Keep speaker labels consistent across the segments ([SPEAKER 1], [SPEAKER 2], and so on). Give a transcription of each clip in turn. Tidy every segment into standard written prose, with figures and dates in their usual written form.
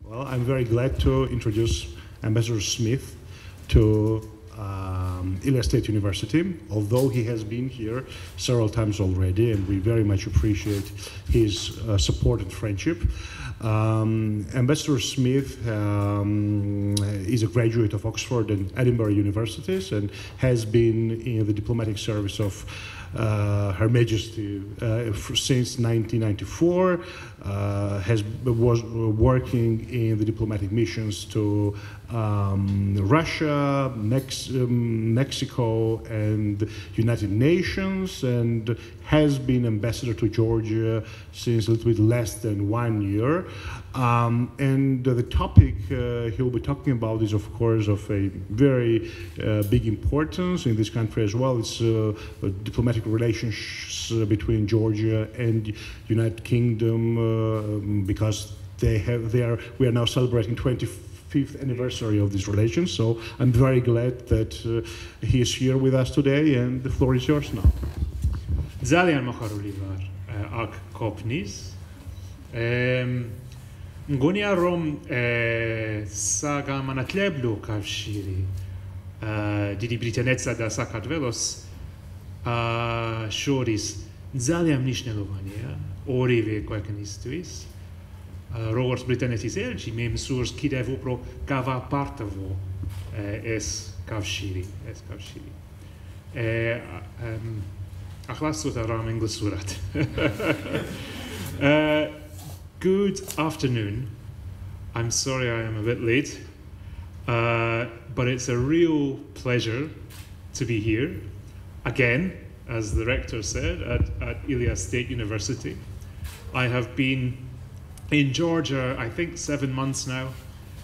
[SPEAKER 1] Well, I'm very glad to introduce Ambassador Smith to Ilia State University, although he has been here several times already, and we very much appreciate his support and friendship. Ambassador Smith is a graduate of Oxford and Edinburgh universities and has been in the diplomatic service of Her Majesty since 1994, was working in the diplomatic missions to Russia, Mexico, and United Nations, and has been ambassador to Georgia since a little bit less than 1 year. And the topic he'll be talking about is, of course, of a very big importance in this country as well. It's diplomatic relations between Georgia and United Kingdom because we are now celebrating 25th anniversary of these relations. So I'm very glad that he is here with us today, and the floor is yours now.
[SPEAKER 2] ძალიან მოხარული ვარ აქ ყოფნის. მგონია რომ საგანმანათლებლო კავშირი დიდი ბრიტანეთსა და საქართველოს შორის ძალიან მნიშვნელოვანია ორივე ქვეყნისთვის. როგორც ბრიტანეთის ელჩი, მე მსურს კიდევ უფრო გავაპարտვო ეს კავშირი. Good afternoon. I'm sorry I am a bit late, but it's a real pleasure to be here again, as the rector said, at Ilia State University. I have been in Georgia, I think 7 months now,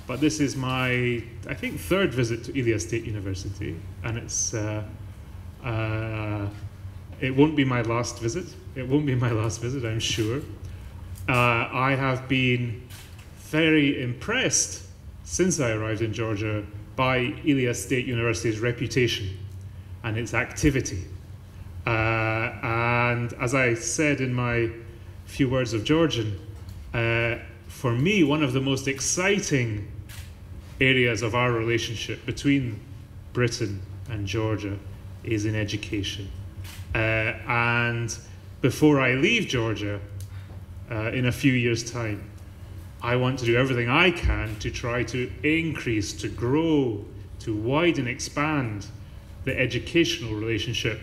[SPEAKER 2] but this is my, I think, third visit to Ilia State University, and it won't be my last visit. It won't be my last visit, I'm sure. I have been very impressed since I arrived in Georgia by Ilia State University's reputation and its activity. And as I said in my few words of Georgian, for me, one of the most exciting areas of our relationship between Britain and Georgia is in education. And before I leave Georgia, in a few years' time, I want to do everything I can to try to increase, to grow, to widen, expand the educational relationship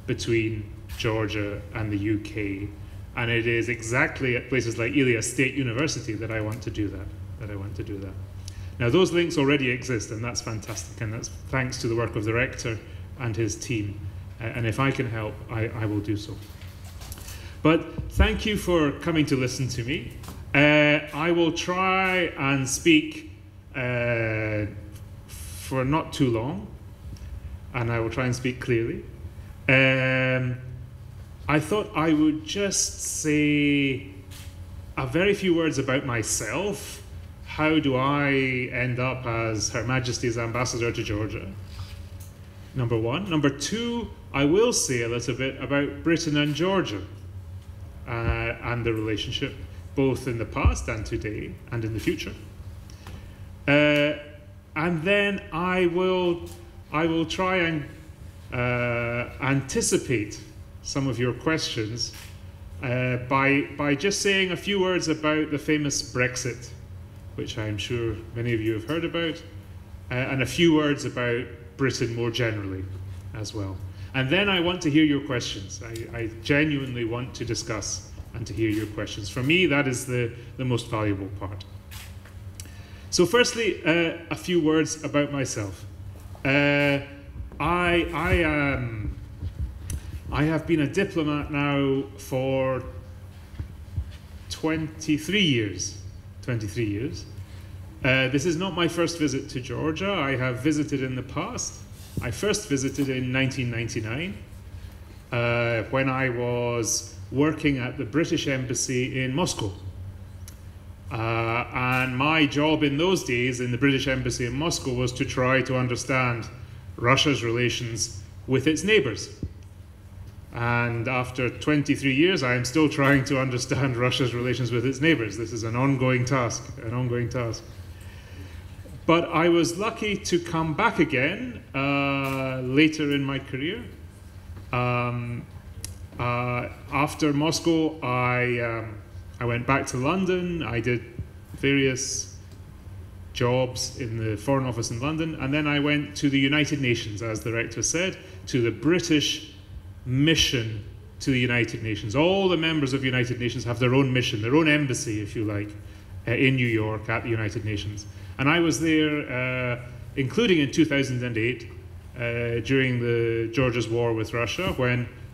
[SPEAKER 2] between Georgia and the UK. And it is exactly at places like Ilia State University that I want to do that. Now, those links already exist, and that's fantastic, and that's thanks to the work of the rector and his team. And if I can help, I will do so. But thank you for coming to listen to me. I will try and speak for not too long, and I will try and speak clearly. I thought I would just say a very few words about myself. How do I end up as Her Majesty's ambassador to Georgia? Number one. Number two, I will say a little bit about Britain and Georgia and the relationship, both in the past and today and in the future. And then I will try and anticipate some of your questions by just saying a few words about the famous Brexit, which I'm sure many of you have heard about, and a few words about Britain more generally as well. And then I want to hear your questions. I genuinely want to discuss and to hear your questions. For me, that is the most valuable part. So firstly, a few words about myself. I have been a diplomat now for 23 years. This is not my first visit to Georgia. I have visited in the past. I first visited in 1999 when I was working at the British Embassy in Moscow. And my job in those days in the British Embassy in Moscow was to try to understand Russia's relations with its neighbors. And after 23 years, I am still trying to understand Russia's relations with its neighbors. This is an ongoing task, But I was lucky to come back again later in my career. After Moscow, I went back to London. I did various jobs in the Foreign Office in London, and then I went to the United Nations, as the rector said, to the British mission to the United Nations. All the members of the United Nations have their own mission, their own embassy, if you like, in New York at the United Nations. And I was there, including in 2008, during Georgia's war with Russia,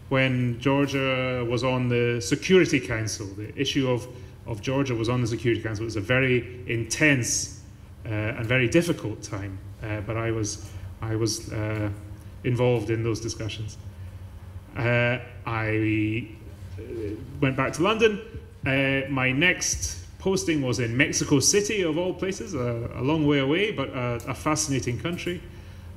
[SPEAKER 2] when Georgia was on the Security Council. The issue of Georgia was on the Security Council. It was a very intense and very difficult time, but I was involved in those discussions. I went back to London. My next posting was in Mexico City, of all places, a long way away, but a fascinating country.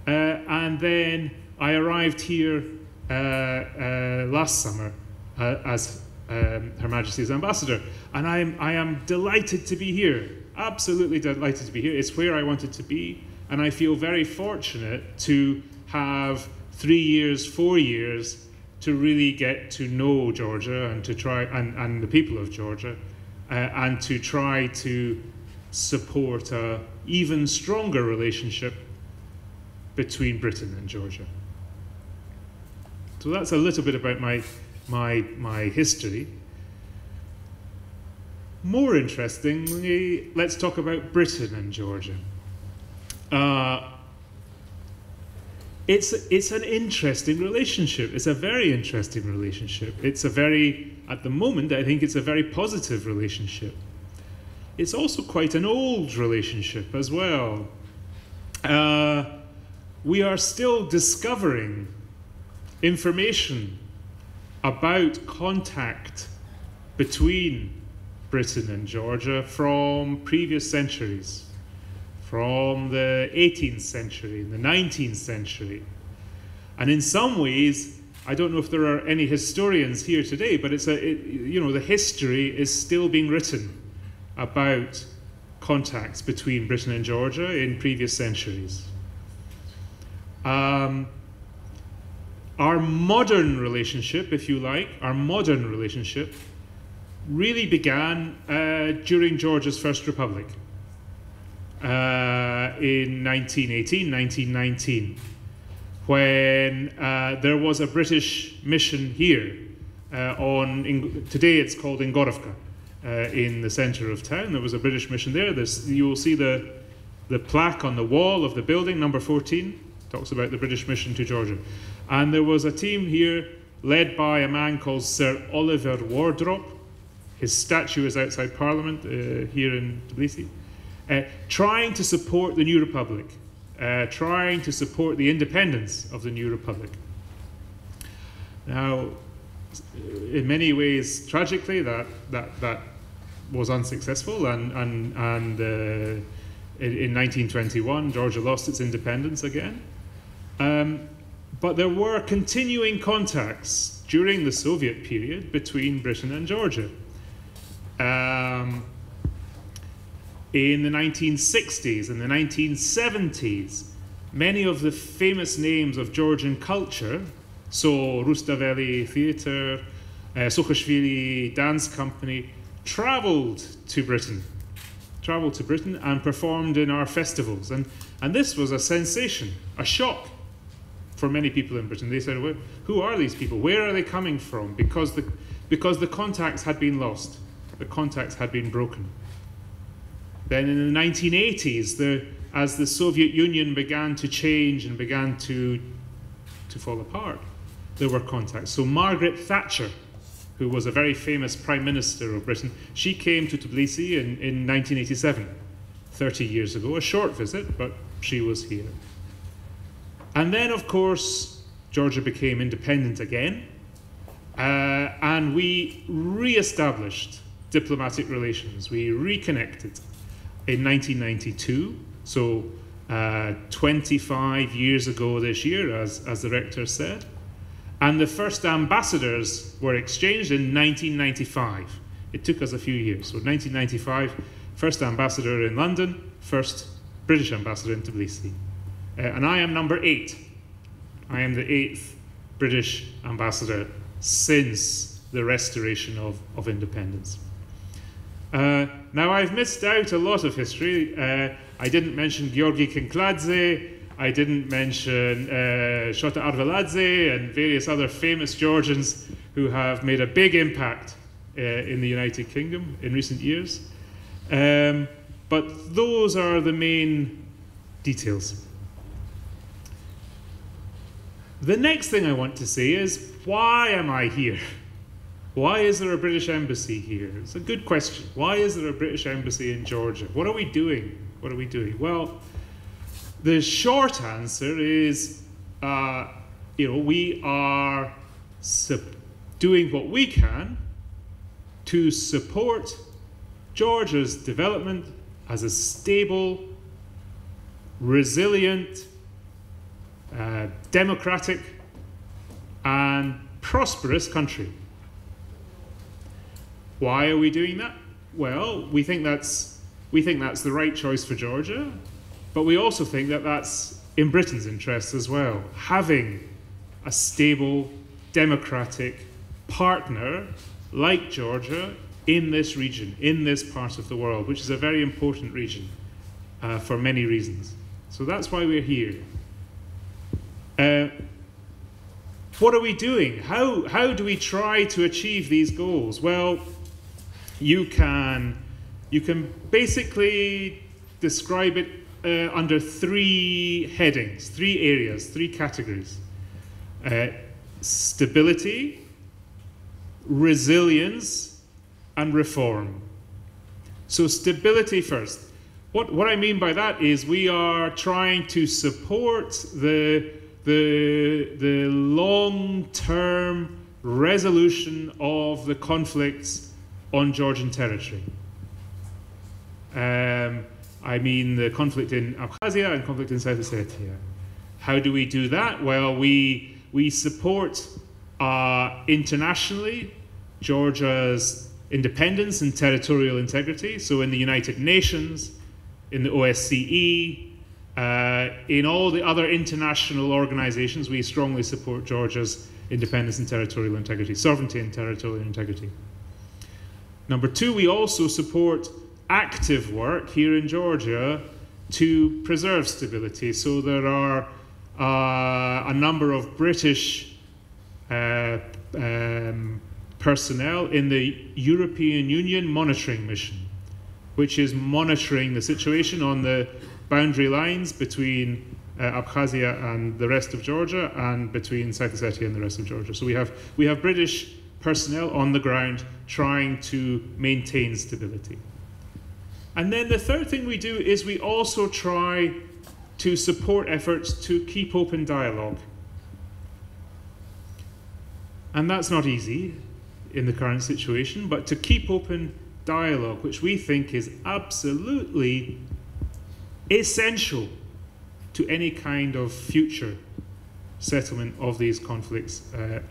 [SPEAKER 2] And then I arrived here last summer as Her Majesty's ambassador, and I am delighted to be here, absolutely delighted to be here. It's where I wanted to be, and I feel very fortunate to have 3 years, 4 years to really get to know Georgia and to try and the people of Georgia, and to try to support an even stronger relationship between Britain and Georgia. So that's a little bit about my history. More interestingly, let's talk about Britain and Georgia. It's an interesting relationship. It's a very interesting relationship. It's a very, at the moment, I think it's a very positive relationship. It's also quite an old relationship as well. We are still discovering information about contact between Britain and Georgia from previous centuries, from the 18th century, the 19th century. And in some ways, I don't know if there are any historians here today, but the history is still being written about contacts between Britain and Georgia in previous centuries. Our modern relationship, if you like, really began during Georgia's First Republic in 1918, 1919, when there was a British mission here today it's called in Gorovka, in the center of town. There was a British mission there. You will see the plaque on the wall of the building, number 14, talks about the British mission to Georgia. And there was a team here led by a man called Sir Oliver Wardrop. His statue is outside Parliament here in Tbilisi, trying to support the new republic, trying to support the independence of the new republic. Now, in many ways, tragically, that was unsuccessful, and in 1921, Georgia lost its independence again. But there were continuing contacts during the Soviet period between Britain and Georgia. In the 1960s and the 1970s, many of the famous names of Georgian culture, so Rustaveli Theatre, Sukhashvili Dance Company, traveled to Britain and performed in our festivals. And this was a sensation, a shock for many people in Britain. They said, well, who are these people? Where are they coming from? Because the contacts had been lost. The contacts had been broken. Then in the 1980s, as the Soviet Union began to change and began to fall apart, there were contacts. So Margaret Thatcher, who was a very famous Prime Minister of Britain, she came to Tbilisi in 1987, 30 years ago, a short visit, but she was here. And then, of course, Georgia became independent again, and we re-established diplomatic relations. We reconnected in 1992, so 25 years ago this year, as the rector said. And the first ambassadors were exchanged in 1995. It took us a few years. So 1995, first ambassador in London, first British ambassador in Tbilisi. And I am number 8. I am the 8th British ambassador since the restoration of independence. Now, I've missed out a lot of history. I didn't mention Georgi Kinkladze, I didn't mention Shota Arveladze and various other famous Georgians who have made a big impact in the United Kingdom in recent years. But those are the main details. The next thing I want to say is, why am I here? Why is there a British embassy here? It's a good question. Why is there a British embassy in Georgia? What are we doing? What are we doing? Well, the short answer is, we are doing what we can to support Georgia's development as a stable, resilient, democratic, and prosperous country. Why are we doing that? Well, we think that's the right choice for Georgia, but we also think that that's in Britain's interests as well. Having a stable, democratic partner like Georgia in this region, in this part of the world, which is a very important region for many reasons. So that's why we're here. What are we doing? How do we try to achieve these goals? Well, you can basically describe it under 3 headings, 3 areas, 3 categories. Stability, resilience, and reform. So stability first. What I mean by that is we are trying to support the long-term resolution of the conflicts on Georgian territory. I mean the conflict in Abkhazia and conflict in South Ossetia. How do we do that? Well, we support internationally Georgia's independence and territorial integrity. So in the United Nations, in the OSCE, in all the other international organizations, we strongly support Georgia's independence and territorial integrity, sovereignty and territorial integrity. Number 2, we also support active work here in Georgia to preserve stability. So there are a number of British personnel in the European Union monitoring mission, which is monitoring the situation on the boundary lines between Abkhazia and the rest of Georgia, and between South Ossetia and the rest of Georgia. So we have British personnel on the ground trying to maintain stability. And then the third thing we do is we also try to support efforts to keep open dialogue. And that's not easy in the current situation, but to keep open dialogue, which we think is absolutely essential to any kind of future settlement of these conflicts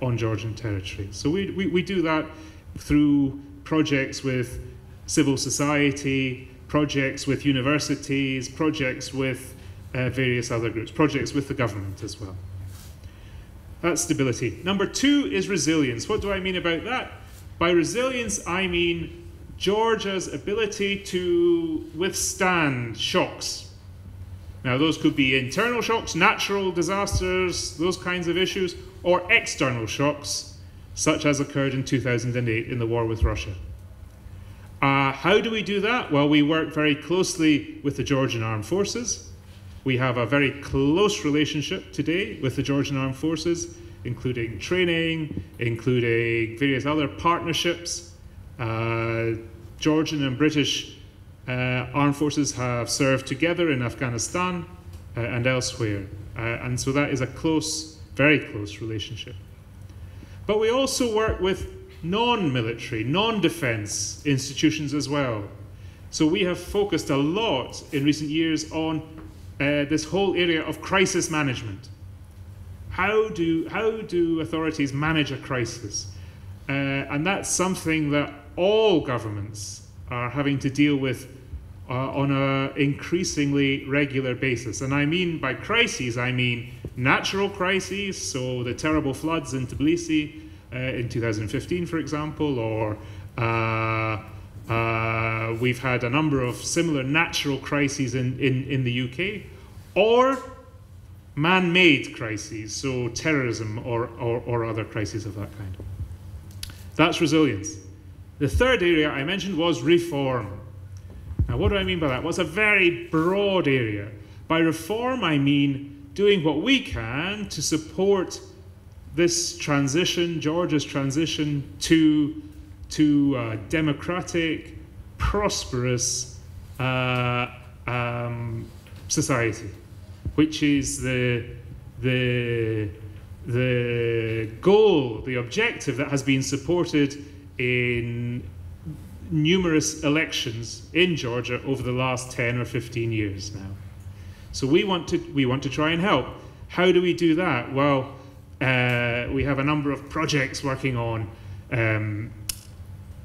[SPEAKER 2] on Georgian territory. So we do that through projects with civil society, projects with universities, projects with various other groups, projects with the government as well. That's stability. Number 2 is resilience. What do I mean about that? By resilience, I mean Georgia's ability to withstand shocks. Now, those could be internal shocks, natural disasters, those kinds of issues, or external shocks, such as occurred in 2008 in the war with Russia. How do we do that? Well, we work very closely with the Georgian Armed Forces. We have a very close relationship today with the Georgian Armed Forces, including training, including various other partnerships. Georgian and British armed forces have served together in Afghanistan and elsewhere. And so that is a close, very close relationship. But we also work with non-military, non-defense institutions as well. So we have focused a lot in recent years on this whole area of crisis management. How do authorities manage a crisis? And that's something that all governments are having to deal with on an increasingly regular basis. And I mean by crises, I mean natural crises, so the terrible floods in Tbilisi in 2015, for example, or we've had a number of similar natural crises in the UK, or man-made crises, so terrorism or other crises of that kind. That's resilience. The third area I mentioned was reform. Now, what do I mean by that? Well, it's a very broad area. By reform, I mean doing what we can to support this transition, Georgia's transition to democratic, prosperous society, which is the goal, the objective that has been supported in numerous elections in Georgia over the last 10 or 15 years now. So we want to try and help. How do we do that? Well, we have a number of projects working on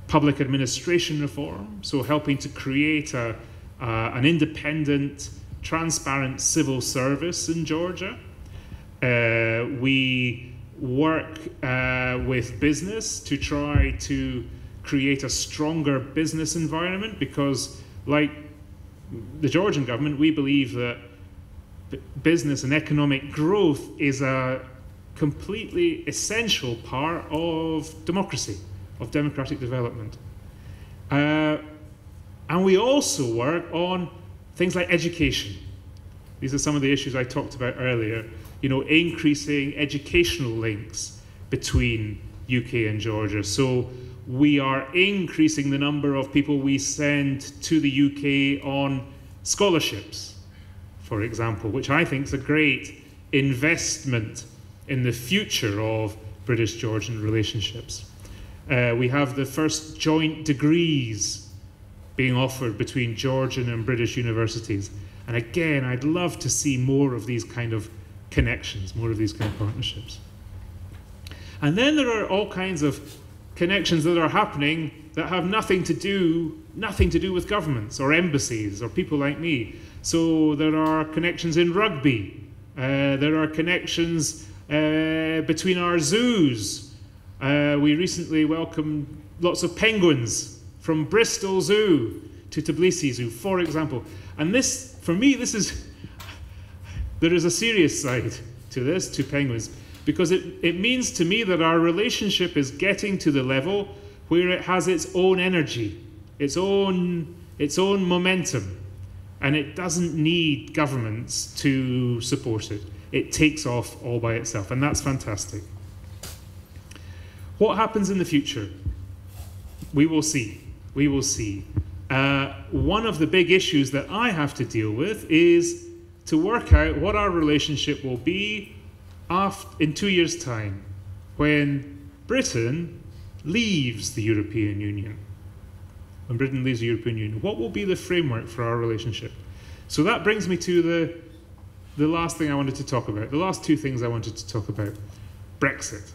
[SPEAKER 2] public administration reform, so helping to create an independent, transparent civil service in Georgia. We work with business to try to create a stronger business environment, because, like the Georgian government, we believe that business and economic growth is a completely essential part of democracy, of democratic development. And we also work on things like education. These are some of the issues I talked about earlier. You know, increasing educational links between UK and Georgia. So we are increasing the number of people we send to the UK on scholarships, for example, which I think is a great investment in the future of British-Georgian relationships. We have the first joint degrees being offered between Georgian and British universities. And again, I'd love to see more of these kind of connections, more of these kind of partnerships. And then there are all kinds of connections that are happening that have nothing to do with governments or embassies or people like me. So there are connections in rugby. There are connections between our zoos. We recently welcomed lots of penguins from Bristol Zoo to Tbilisi Zoo, for example. And this, for me, there is a serious side to this, to penguins, because it means to me that our relationship is getting to the level where it has its own energy, its own momentum, and it doesn't need governments to support it. It takes off all by itself, and that's fantastic. What happens in the future? We will see. We will see. One of the big issues that I have to deal with is to work out what our relationship will be in 2 years' time, when Britain leaves the European Union. When Britain leaves the European Union, what will be the framework for our relationship? So that brings me to the last thing I wanted to talk about, the last two things I wanted to talk about. Brexit.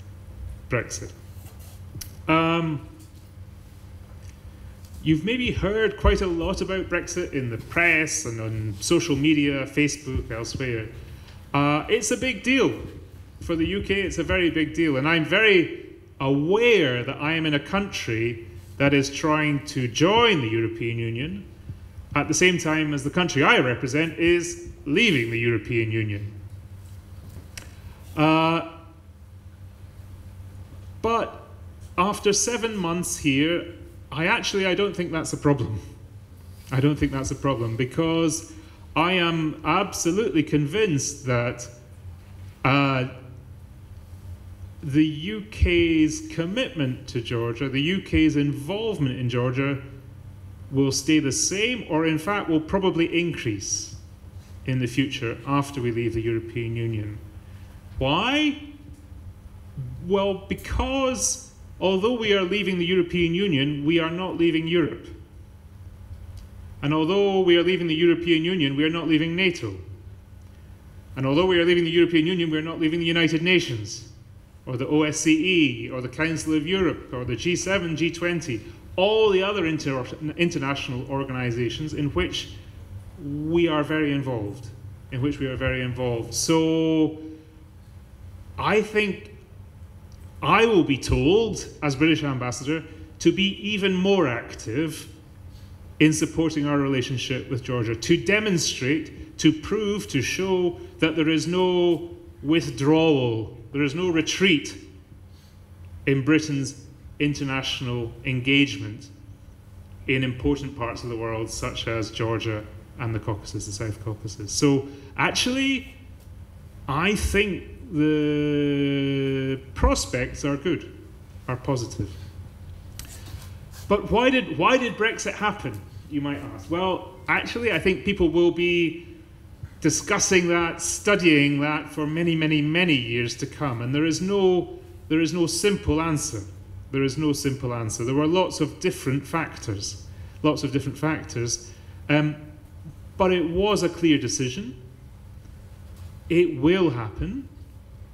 [SPEAKER 2] You've maybe heard quite a lot about Brexit in the press and on social media, Facebook, elsewhere. It's a big deal. For the UK, it's a very big deal. And I'm very aware that I am in a country that is trying to join the European Union at the same time as the country I represent is leaving the European Union. But after 7 months here, I don't think that's a problem. I don't think that's a problem, because I am absolutely convinced that the UK's commitment to Georgia, the UK's involvement in Georgia, will stay the same, or in fact will probably increase in the future after we leave the European Union. Why? Well, because although we are leaving the European Union, we are not leaving Europe. And although we are leaving the European Union, we are not leaving NATO. And although we are leaving the European Union, we're not leaving the United Nations, or the OSCE, or the Council of Europe, or the G7, G20, all the other international organizations in which we are very involved, So I think I will be told, as British ambassador, to be even more active in supporting our relationship with Georgia, to demonstrate, to prove, to show that there is no withdrawal, there is no retreat in Britain's international engagement in important parts of the world, such as Georgia and the Caucasus, the South Caucasus. So actually, I think the prospects are good, are positive. But why did Brexit happen, you might ask? Well, actually, I think people will be discussing that, studying that for many, many, many years to come. And there is no simple answer. There is no simple answer. There were lots of different factors. But it was a clear decision. It will happen.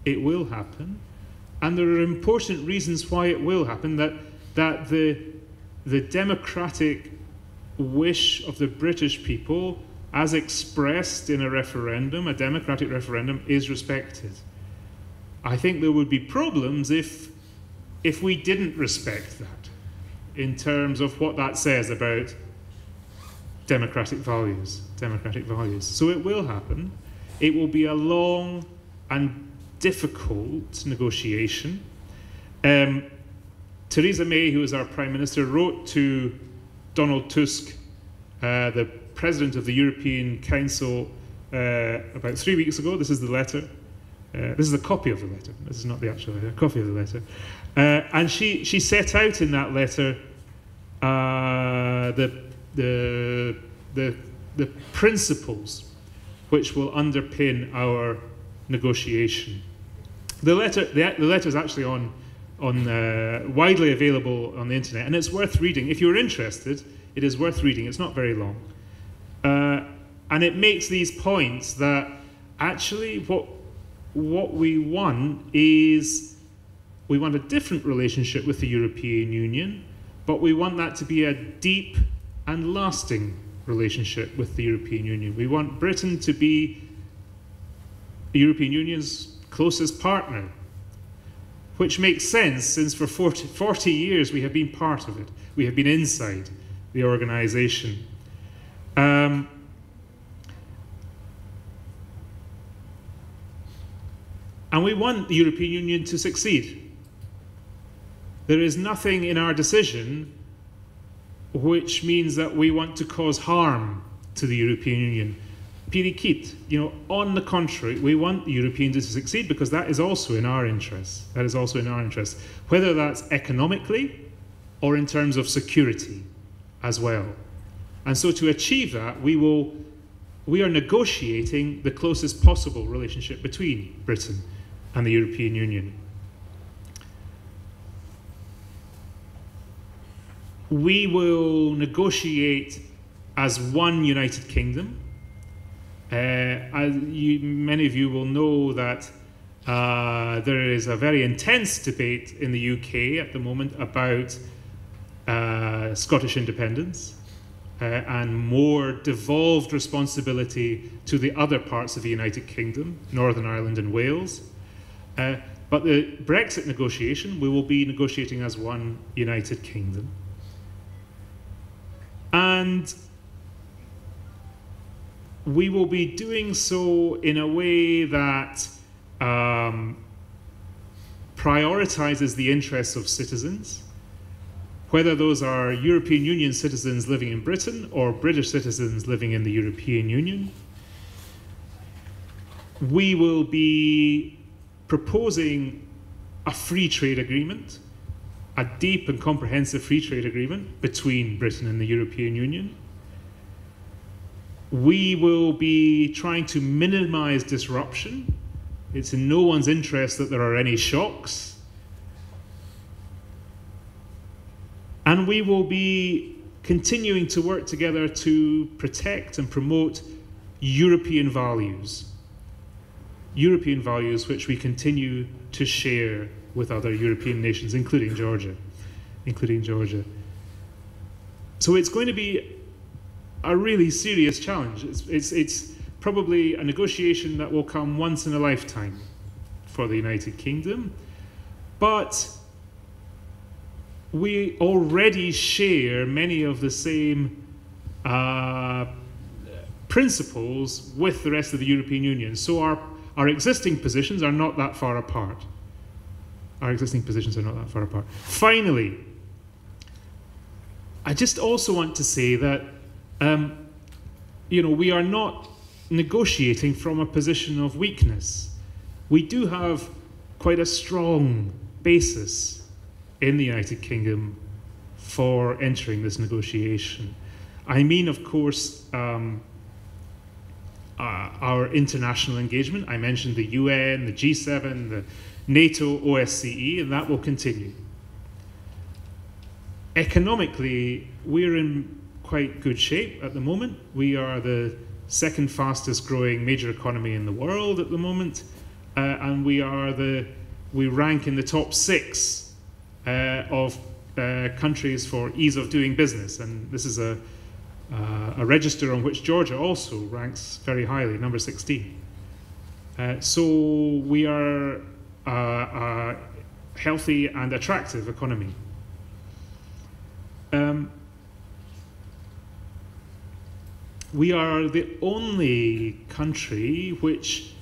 [SPEAKER 2] It will happen. And there are important reasons why it will happen, that the democratic wish of the British people, as expressed in a referendum, a democratic referendum, is respected. I think there would be problems if we didn't respect that, in terms of what that says about democratic values. So it will happen. It will be a long and difficult negotiation. Theresa May, who is our Prime Minister, wrote to Donald Tusk, the President of the European Council, about 3 weeks ago. This is the letter. This is a copy of the letter. This is not the actual letter, a copy of the letter. And she set out in that letter the principles which will underpin our negotiation. The letter is actually on widely available on the internet, and it's worth reading. If you're interested, it is worth reading. It's not very long. And it makes these points that actually what we want is, we want a different relationship with the European Union, but we want that to be a deep and lasting relationship with the European Union. We want Britain to be the European Union's closest partner, which makes sense since for 40 years we have been part of it. We have been inside the organisation. And we want the European Union to succeed. There is nothing in our decision which means that we want to cause harm to the European Union. Pirikit, on the contrary, we want the European Union to succeed because that is also in our interests. That is also in our interests, whether that's economically or in terms of security as well. And so to achieve that, we are negotiating the closest possible relationship between Britain and the European Union. We will negotiate as one United Kingdom. Many of you will know that there is a very intense debate in the UK at the moment about Scottish independence and more devolved responsibility to the other parts of the United Kingdom, Northern Ireland and Wales. But the Brexit negotiation, we will be negotiating as one United Kingdom. And we will be doing so in a way that prioritises the interests of citizens, whether those are European Union citizens living in Britain or British citizens living in the European Union. We will be proposing a free trade agreement, a deep and comprehensive free trade agreement between Britain and the European Union. We will be trying to minimise disruption. It's in no one's interest that there are any shocks. And we will be continuing to work together to protect and promote European values. European values which we continue to share with other European nations, including Georgia. So it's going to be a really serious challenge. It's probably a negotiation that will come once in a lifetime for the United Kingdom, but we already share many of the same principles with the rest of the European Union. So our existing positions are not that far apart. Finally, I just also want to say that we are not negotiating from a position of weakness. We do have quite a strong basis in the United Kingdom for entering this negotiation. I mean, of course, our international engagement. I mentioned the UN, the G7, the NATO, OSCE, and that will continue. Economically, we're in quite good shape at the moment. We are the second fastest growing major economy in the world at the moment, and we rank in the top 6 of countries for ease of doing business, and this is a register on which Georgia also ranks very highly, number 16. So we are a healthy and attractive economy. We are the only country which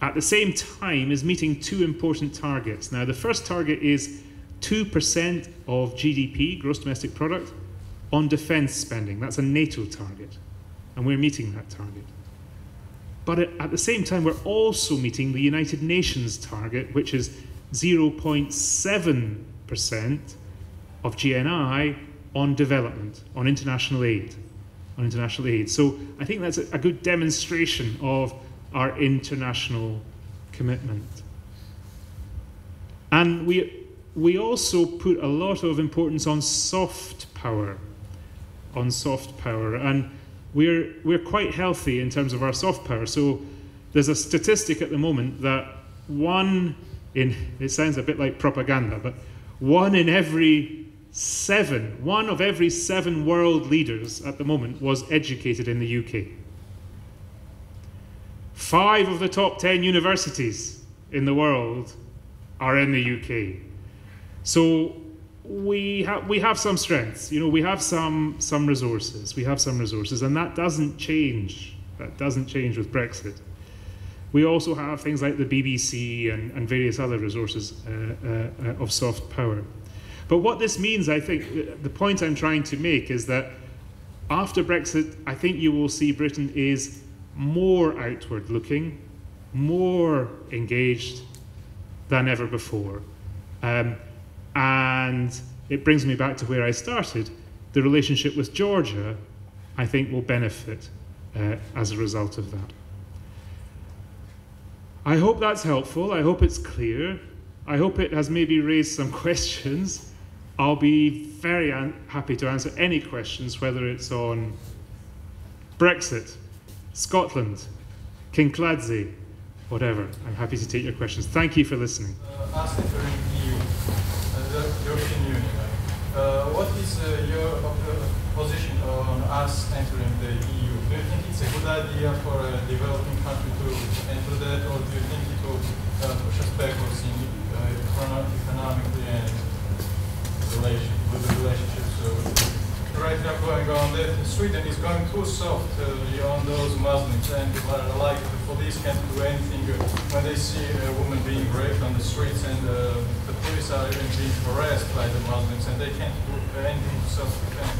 [SPEAKER 2] at the same time is meeting 2 important targets. Now, the first target is 2% of GDP, gross domestic product, on defense spending. That's a NATO target, and we're meeting that target. But at the same time, we're also meeting the United Nations target, which is 0.7% of GNI on development, on international aid. So I think that's a good demonstration of our international commitment. And we also put a lot of importance on soft power, and we're quite healthy in terms of our soft power. So there's a statistic at the moment that it sounds a bit like propaganda, but one of every 7 world leaders at the moment was educated in the UK. 5 of the top 10 universities in the world are in the UK. So we have some strengths, we have some resources, and that doesn't change. With Brexit. We also have things like the BBC and various other resources of soft power. But what this means, I think, the point I'm trying to make is that after Brexit, I think you will see Britain is more outward looking, more engaged than ever before. And it brings me back to where I started. The relationship with Georgia, I think, will benefit as a result of that. I hope that's helpful. I hope it's clear. I hope it has maybe raised some questions. I'll be very happy to answer any questions, whether it's on Brexit, Scotland, Kinkladze, whatever. I'm happy to take your questions. Thank you for listening.
[SPEAKER 3] Us entering EU, the European Union, what is your position on us entering the EU? Do you think it's a good idea for a developing country to enter that, or do you think it will push us backwards in economically and with the relationships? Right now going on that Sweden is going too soft on those Muslims, and like the police can't do anything when they see a woman being raped on the streets, and the police are even being harassed by the Muslims, and they can't do anything to self-defense.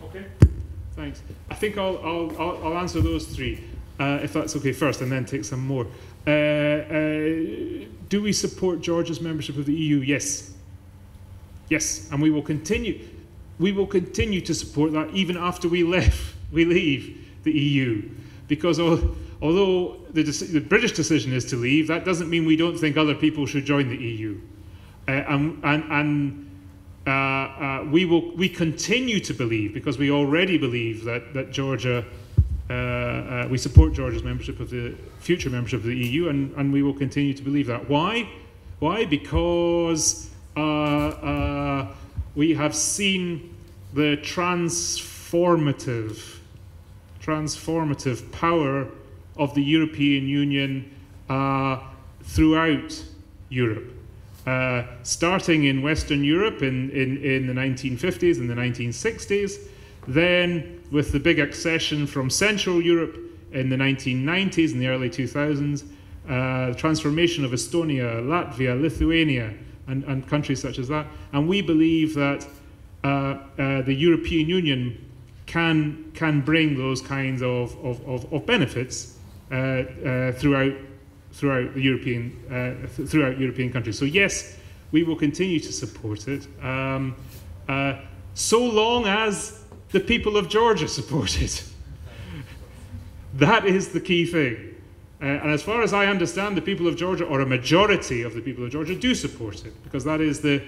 [SPEAKER 2] Okay, thanks. I think I'll answer those 3, if that's okay first, and then take some more. Do we support Georgia's membership of the EU? Yes. Yes, and we will continue to support that even after we leave the EU, because although the British decision is to leave, that doesn't mean we don't think other people should join the EU, we continue to believe, because we already believe that Georgia we support Georgia's future membership of the EU, and we will continue to believe that. Why? Why? Because we have seen the transformative power of the European Union throughout Europe. Starting in Western Europe in the 1950s and the 1960s, then with the big accession from Central Europe in the 1990s and the early 2000s, the transformation of Estonia, Latvia, Lithuania, and countries such as that. And we believe that the European Union can bring those kinds of benefits throughout European countries. So yes, we will continue to support it, so long as the people of Georgia support it. That is the key thing. And as far as I understand, the people of Georgia, or a majority of the people of Georgia, do support it, because that is the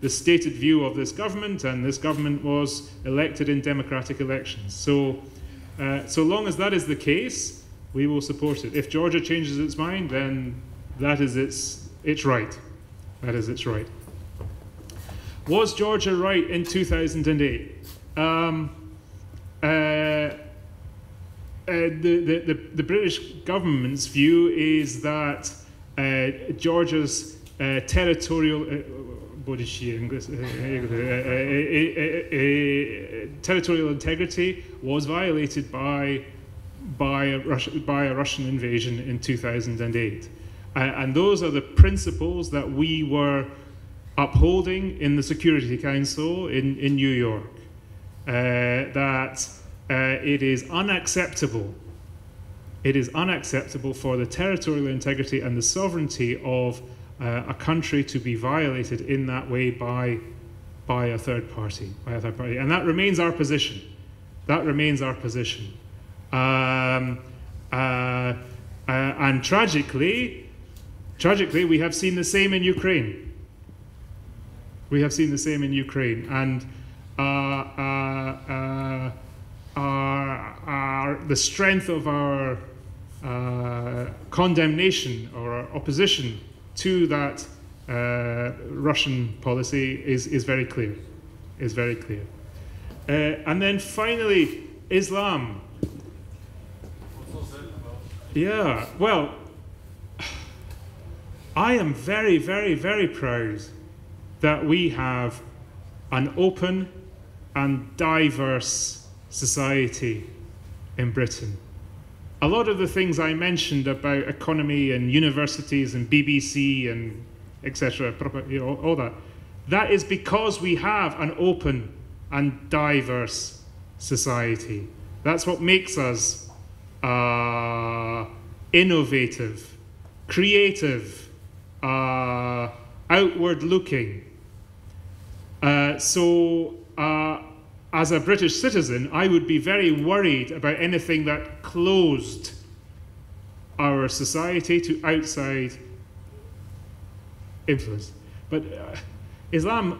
[SPEAKER 2] stated view of this government, and this government was elected in democratic elections. So, so long as that is the case, we will support it. If Georgia changes its mind, then that is its right. That is its right. Was Georgia right in 2008? The British government's view is that Georgia's territorial integrity was violated by a Russian invasion in 2008. And those are the principles that we were upholding in the Security Council in New York. That it is unacceptable. It is unacceptable for the territorial integrity and the sovereignty of a country to be violated in that way by a third party. And that remains our position. That remains our position. And tragically, we have seen the same in Ukraine. We have seen the same in Ukraine, and the strength of our condemnation or our opposition to that Russian policy is very clear. Is very clear. And then finally, Islam. Yeah, well, I am very, very, very proud that we have an open and diverse society in Britain. A lot of the things I mentioned about economy and universities and BBC and etc., all that, that is because we have an open and diverse society. That's what makes us innovative, creative, outward-looking. So as a British citizen, I would be very worried about anything that closed our society to outside influence. But Islam,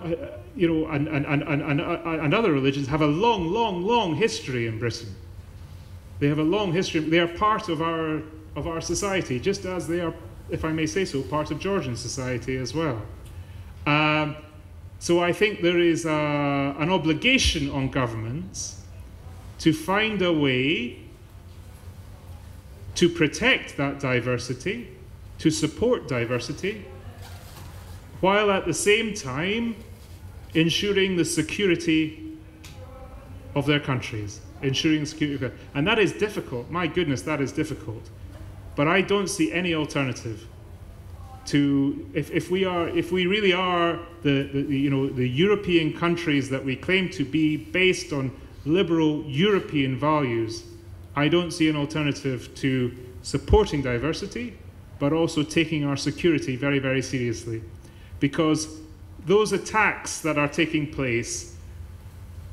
[SPEAKER 2] and other religions have a long, long, long history in Britain. They have a long history. They are part of our society, just as they are, if I may say so, part of Georgian society as well. So I think there is an obligation on governments to find a way to protect that diversity, to support diversity, while at the same time ensuring the security of their countries, ensuring security. And that is difficult. My goodness, that is difficult. But I don't see any alternative to, if we really are the European countries that we claim to be based on liberal European values, I don't see an alternative to supporting diversity, but also taking our security very, very seriously. Because those attacks that are taking place,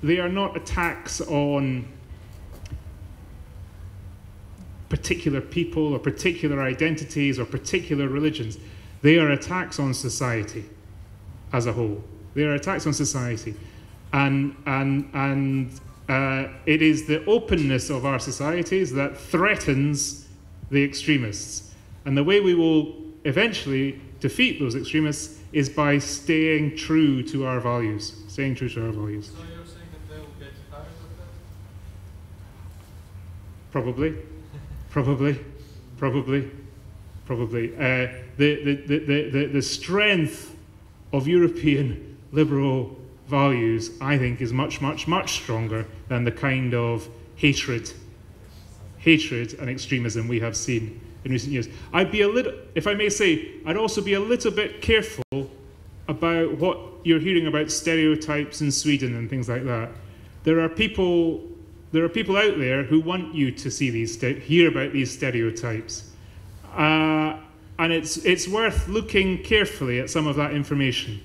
[SPEAKER 2] they are not attacks on particular people or particular identities or particular religions. They are attacks on society as a whole. They are attacks on society. And It is the openness of our societies that threatens the extremists. And the way we will eventually defeat those extremists is by staying true to our values. Staying true to our values.
[SPEAKER 3] So you're saying that they will get tired of that?
[SPEAKER 2] Probably. The strength of European liberal values, I think, is much stronger than the kind of hatred and extremism we have seen in recent years. I'd be a little, if I may say, I'd also be a little bit careful about what you're hearing about stereotypes in Sweden and things like that. There are people out there who want you to see hear about these stereotypes, and it's worth looking carefully at some of that information.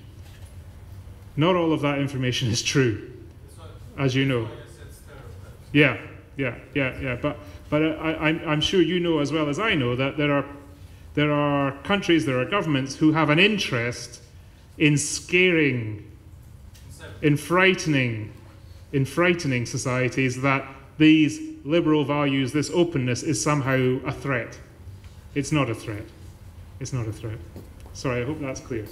[SPEAKER 2] Not all of that information is true, as you know. Yeah. But I'm sure you know as well as I know that there are countries, there are governments who have an interest in scaring, in frightening societies that these liberal values, this openness, is somehow a threat. It's not a threat. It's not a threat. Sorry, I hope that's clear.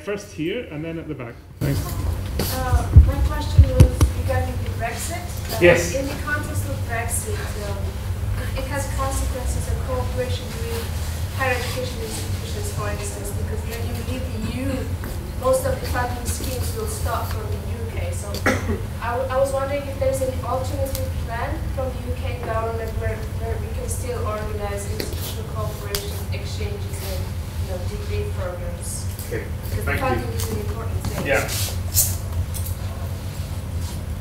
[SPEAKER 2] First here, and then at the back. Thanks.
[SPEAKER 4] My question was regarding the Brexit.
[SPEAKER 2] Yes.
[SPEAKER 4] In the context of Brexit, it has consequences of cooperation with higher education institutions, for instance, because when you leave the EU, most of the funding schemes will stop from the UK. So I was wondering if there's any alternative plan from the UK government where we can still organize institutional cooperation, exchanges, and degree programs.
[SPEAKER 2] Okay.
[SPEAKER 4] Because
[SPEAKER 2] Thank
[SPEAKER 4] funding
[SPEAKER 2] you.
[SPEAKER 4] is an important thing.
[SPEAKER 2] Yeah.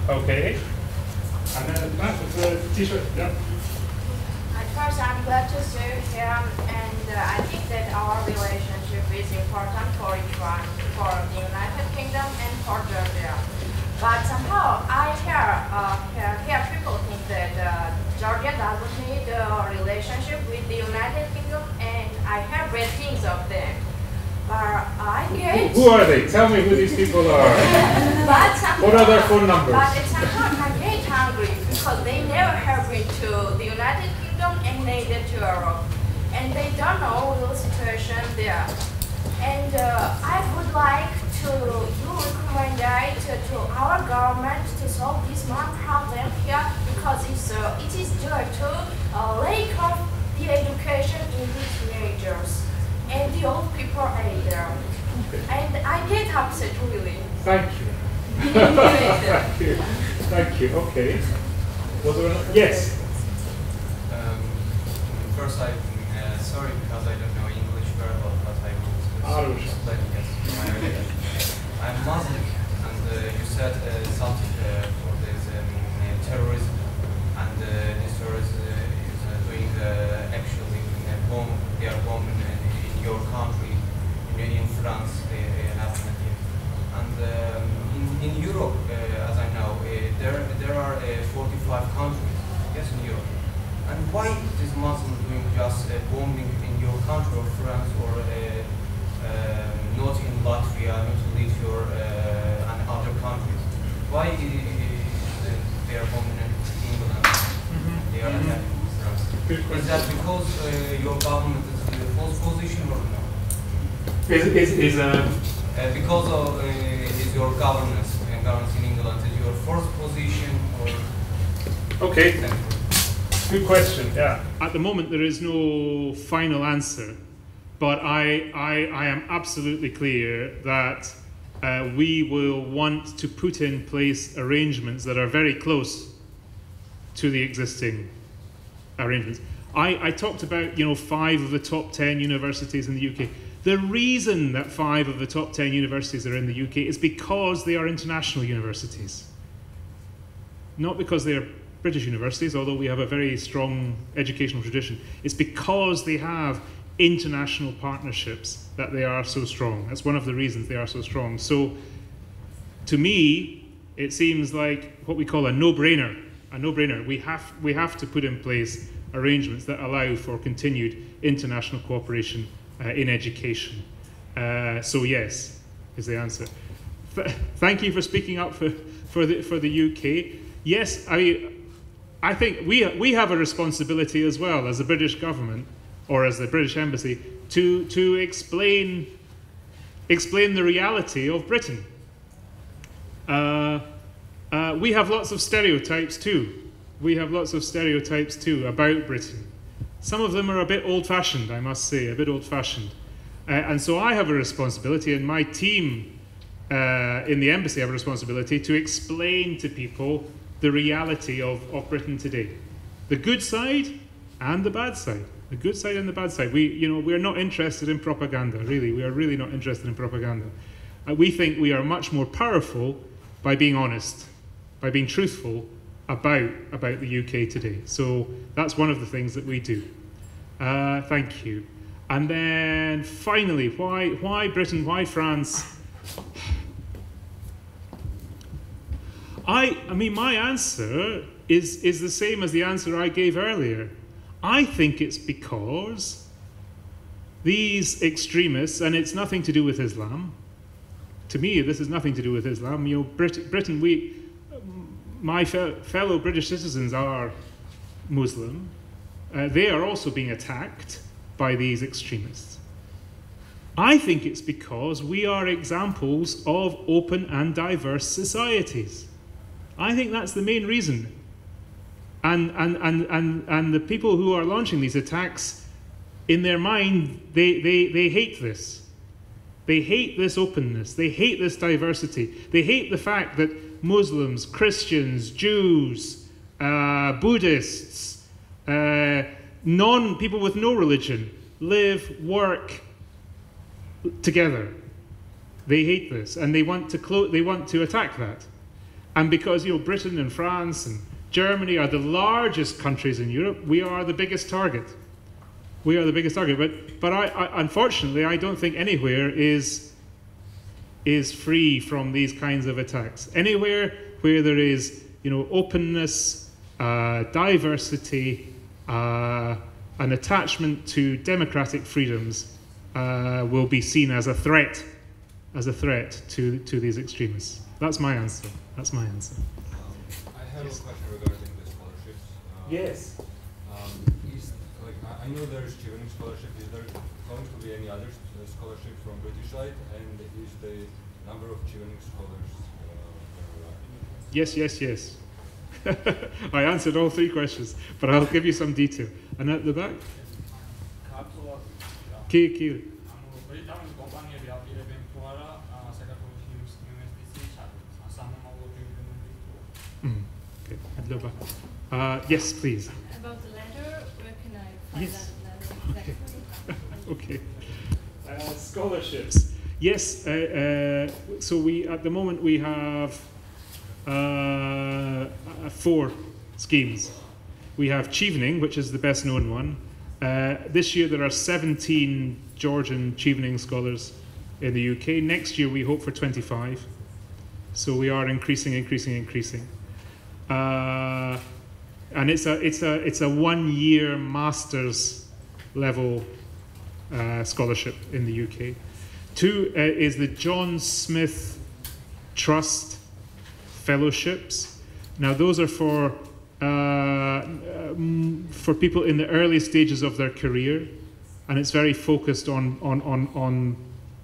[SPEAKER 2] Okay. And then at the back with the t-shirt. Yeah.
[SPEAKER 5] At first, I'm glad to see you here, and I think that our relationship is important for each one, for the United Kingdom and for Georgia. But somehow, I hear people think that Georgia doesn't need a relationship with the United Kingdom, and I hear bad things of them. But I get...
[SPEAKER 2] Who are they? Tell me who these people are. What are their phone numbers?
[SPEAKER 5] But it's somehow I get hungry because they never have been to the United Kingdom and neither to Europe. And they don't know the situation there. And I would like to recommend to our government to solve this one problem here because it is due to lack of the education in these teenagers. And the old people are there.
[SPEAKER 2] Okay.
[SPEAKER 5] And I get upset really.
[SPEAKER 2] Thank you. Thank you. Thank you. Okay. Was there another? Yes.
[SPEAKER 6] First, I'm sorry because I don't know English very well, but I will explain. Yes. I'm Muslim, and you said something for this terrorism, and this terrorism is doing actually bomb. They are bombing in your country, in France, happened here. And in Europe, as I know, there are 45 countries, yes, in Europe. And why is Muslim doing just bombing in your country or France or not in Latvia, not in Lithuania and other countries? Why they are bombing in England? They are attacking France. Is that because your government is in a false position or no? Because of is your governance in England is your first position or?
[SPEAKER 2] Okay. Good question. Yeah. At the moment, there is no final answer, but I am absolutely clear that we will want to put in place arrangements that are very close to the existing arrangements. I talked about 5 of the top 10 universities in the UK. The reason that 5 of the top 10 universities are in the UK is because they are international universities, not because they are British universities, although we have a very strong educational tradition. It's because they have international partnerships that they are so strong. That's one of the reasons they are so strong. So, to me, it seems like what we call a no-brainer. A no-brainer. We have to put in place arrangements that allow for continued international cooperation in education. So yes, is the answer. Thank you for speaking up for the UK. yes, I think we have a responsibility as well as the British government or as the British Embassy to explain the reality of Britain. We have lots of stereotypes too. We have lots of stereotypes too about Britain. Some of them are a bit old-fashioned, I must say, a bit old-fashioned. And so I have a responsibility, and my team in the embassy have a responsibility to explain to people the reality of Britain today. The good side and the bad side. The good side and the bad side. We're not interested in propaganda, really. We are really not interested in propaganda. We think we are much more powerful by being honest, by being truthful about the UK today. So that's one of the things that we do. Thank you. And then finally, why Britain, why France? I mean, my answer is the same as the answer I gave earlier. I think it's because these extremists, and it's nothing to do with Islam. To me, this is nothing to do with Islam. Britain, my fellow British citizens are Muslim. They are also being attacked by these extremists. I think it's because we are examples of open and diverse societies. I think that's the main reason. And the people who are launching these attacks, in their mind, they hate this. They hate this openness. They hate this diversity. They hate the fact that Muslims, Christians, Jews, Buddhists, people with no religion live, work together. They hate this, and they want to attack that. And because Britain and France and Germany are the largest countries in Europe, we are the biggest target. We are the biggest target. But unfortunately, I don't think anywhere is free from these kinds of attacks. Anywhere where there is, openness, diversity, an attachment to democratic freedoms, will be seen as a threat to these extremists. That's my answer. That's my answer.
[SPEAKER 7] I have a question regarding the scholarships.
[SPEAKER 2] Yes.
[SPEAKER 7] I know there's Chevening scholarship. Is there going to be any other scholarship from British side? And is the number of Chevening scholars?
[SPEAKER 2] Yes. I answered all three questions, but I'll give you some detail. And at the back? Ki. Okay. At the back. Yes, please.
[SPEAKER 4] About the letter, where can I find
[SPEAKER 2] Yes.
[SPEAKER 4] that letter exactly?
[SPEAKER 2] Okay. Scholarships. Yes. So at the moment we have 4 schemes. We have Chevening, which is the best known one. This year there are 17 Georgian Chevening scholars in the UK. Next year we hope for 25. So we are increasing. And it's a 1-year master's level scholarship in the UK. 2 is the John Smith Trust Fellowships. Now those are for people in the early stages of their career, and it's very focused on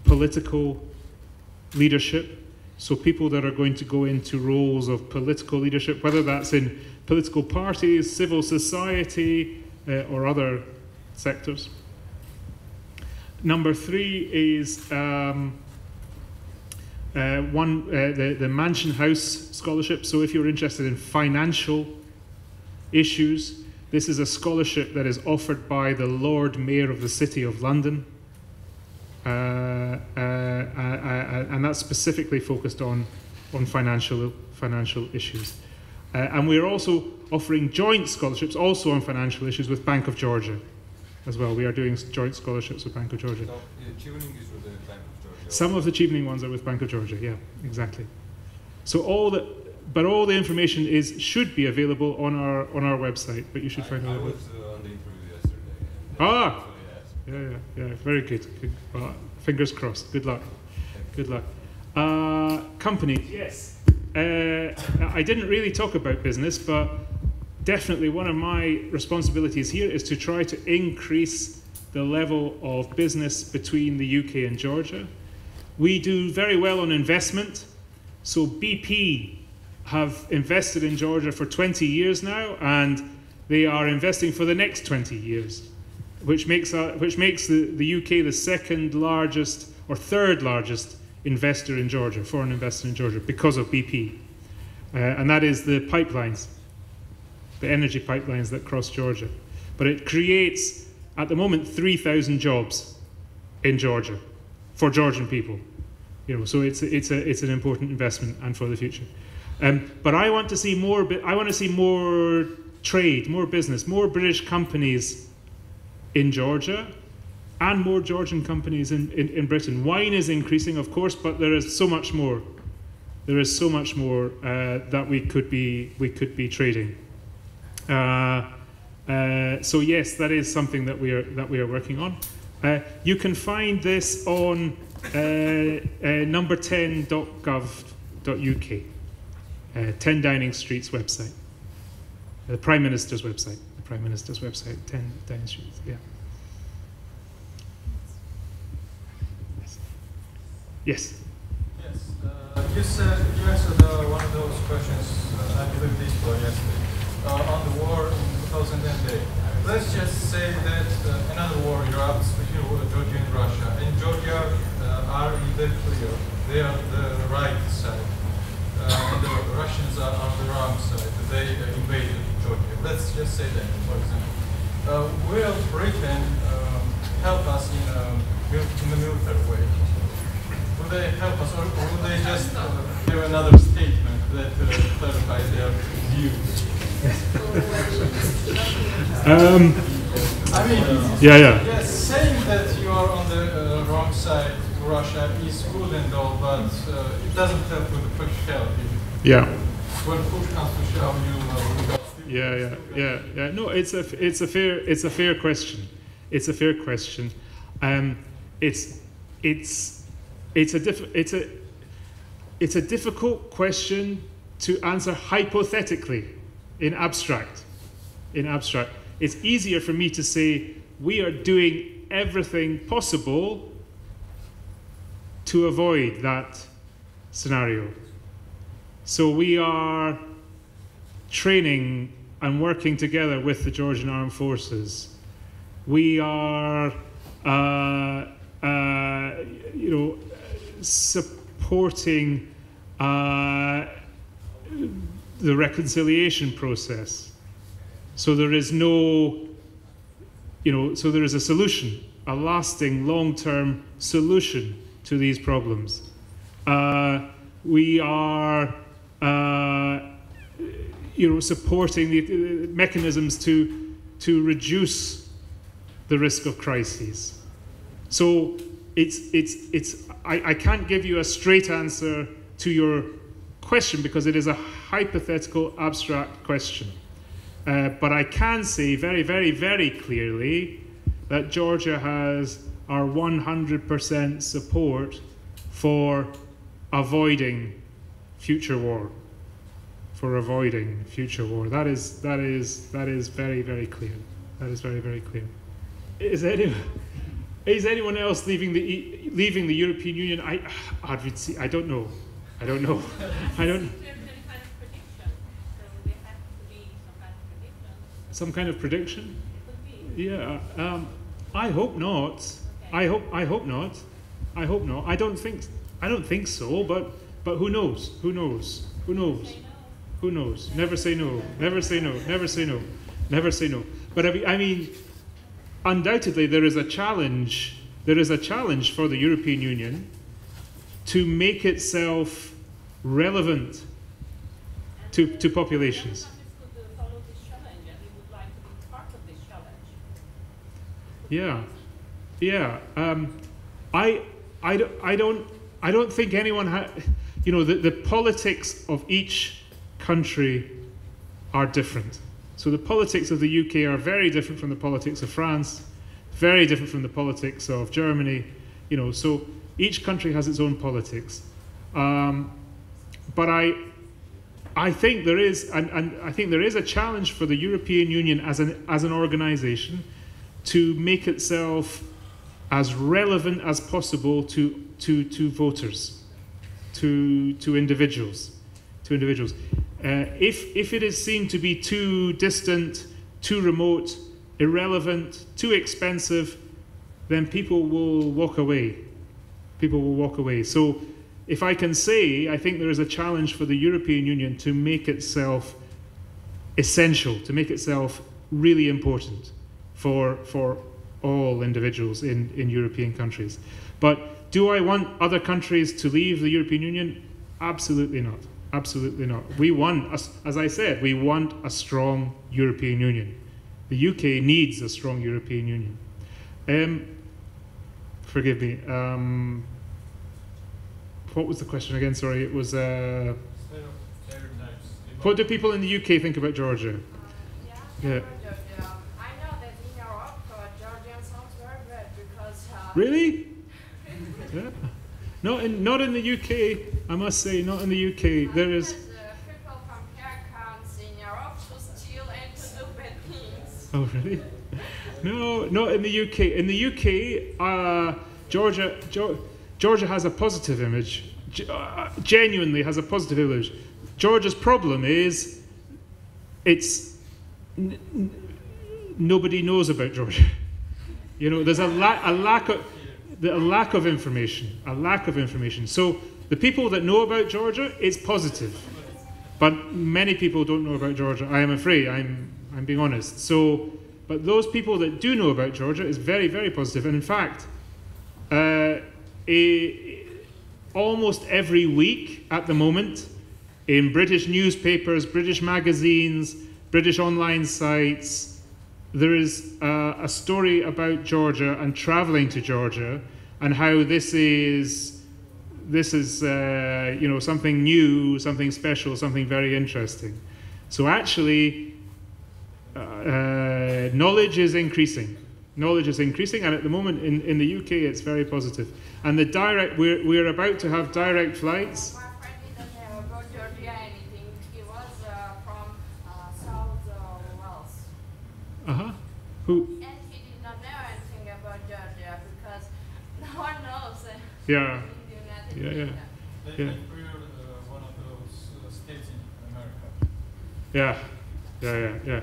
[SPEAKER 2] political leadership. So people that are going to go into roles of political leadership, whether that's in political parties, civil society, or other sectors. Number 3 is the Mansion House Scholarship. So if you're interested in financial issues, this is a scholarship that is offered by the Lord Mayor of the City of London. And that's specifically focused on financial issues. And we're also offering joint scholarships also on financial issues with Bank of Georgia as well. We are doing joint scholarships with Bank of Georgia.
[SPEAKER 7] So Chevening is with the Bank of Georgia?
[SPEAKER 2] Some of the Chevening ones are with Bank of Georgia, yeah, exactly. So all the information should be available on our website, but you should find out.
[SPEAKER 7] I was on the interview yesterday.
[SPEAKER 2] Yeah, very good. Fingers crossed. Good luck. Companies, yes. I didn't really talk about business, but definitely one of my responsibilities here is to try to increase the level of business between the UK and Georgia. We do very well on investment. So BP have invested in Georgia for 20 years now, and they are investing for the next 20 years, which makes the UK the second largest or third largest investor in Georgia, foreign investor in Georgia, because of BP. And that is the pipelines, the energy pipelines that cross Georgia. But it creates, at the moment, 3,000 jobs in Georgia for Georgian people. You know, so it's an important investment and for the future. But I want to see more. I want to see more trade, more business, more British companies in Georgia, and more Georgian companies in Britain. Wine is increasing, of course, but there is so much more. There is so much more that we could be trading. So yes, that is something that we are working on. You can find this on number10.gov.uk, 10 Downing Street's website, the Prime Minister's website. The Prime Minister's website, 10 Downing Street. Yeah. Yes.
[SPEAKER 3] Yes. You answered one of those questions, I believe this one yesterday, on the war in 2008. Let's just say that another war erupts between Georgia and Russia, and Georgia are in the clear. They are the right side, and the Russians are on the wrong side. They invaded Georgia. Let's just say that, for example. Will Britain help us in the military way? Will they help us, or will they just give another statement that clarifies their views? I mean, yes, saying that you are on the wrong side to Russia is good and all, but it doesn't help with the practicality.
[SPEAKER 2] Yeah.
[SPEAKER 3] When push comes to shove, you
[SPEAKER 2] No, it's a fair question. It's a fair question. It's a difficult question to answer hypothetically, in abstract. It's easier for me to say we are doing everything possible to avoid that scenario. So we are training and working together with the Georgian Armed Forces. We are supporting the reconciliation process. So there is so there is a solution, a lasting, long-term solution to these problems. We are, supporting the mechanisms to reduce the risk of crises. So I can't give you a straight answer to your question because it is a hypothetical, abstract question. But I can say very, very, very clearly that Georgia has our 100% support for avoiding future war. That is very, very clear. That is very, very clear. Is anyone else leaving the European Union? I don't know. Some kind of prediction? Yeah. I hope not. I hope not. I don't think so. But who knows? Never say no. But I mean, undoubtedly there is a challenge. There is a challenge for the European Union to make itself relevant to populations. Yeah. I don't think anyone the politics of each country are different. So the politics of the UK are very different from the politics of France, very different from the politics of Germany. So each country has its own politics. But I think there is, and I think there is a challenge for the European Union as an organisation to make itself as relevant as possible to voters, to individuals, If it is seen to be too distant, too remote, irrelevant, too expensive, then people will walk away. So if I can say, I think there is a challenge for the European Union to make itself essential, to make itself really important for all individuals in European countries. But do I want other countries to leave the European Union? Absolutely not. Absolutely not. We want, as I said, we want a strong European Union. The UK needs a strong European Union. Forgive me. What was the question again? Sorry, it was. What do people in the UK think about Georgia? Yeah.
[SPEAKER 5] I know that in Europe, Georgian sounds very good because.
[SPEAKER 2] Really? Yeah. Not in the UK. I must say, not in the UK. There is.
[SPEAKER 5] People from here comes in Europe to steal and to do bad things.
[SPEAKER 2] Oh, really? No, not in the UK. In the UK, Georgia has a positive image. Genuinely has a positive image. Georgia's problem is, nobody knows about Georgia. You know, there's a lack of information. So the people that know about Georgia, it's positive, but many people don't know about Georgia. I am afraid. I'm being honest. So, but those people that do know about Georgia is very, very positive. And in fact, almost every week at the moment, in British newspapers, British magazines, British online sites, there is a story about Georgia and travelling to Georgia, and how this is you know, something new, something special, something very interesting. So actually, knowledge is increasing. Knowledge is increasing, and at the moment in the UK, it's very positive. And the direct, we're about to have direct flights.
[SPEAKER 5] My friend didn't know about Georgia anything. He was from South Wales.
[SPEAKER 2] Who?
[SPEAKER 5] And he did not know anything about Georgia because no one knows.
[SPEAKER 2] Yeah.
[SPEAKER 5] In the United Kingdom.
[SPEAKER 2] Yeah.
[SPEAKER 3] We're one of those states in America.
[SPEAKER 2] Yeah.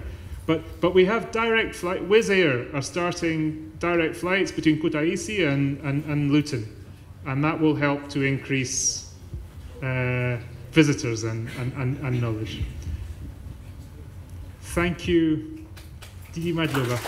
[SPEAKER 2] But we have direct flight. Wizz Air are starting direct flights between Kutaisi and Luton, and that will help to increase visitors and knowledge. Thank you. Didi Madlova.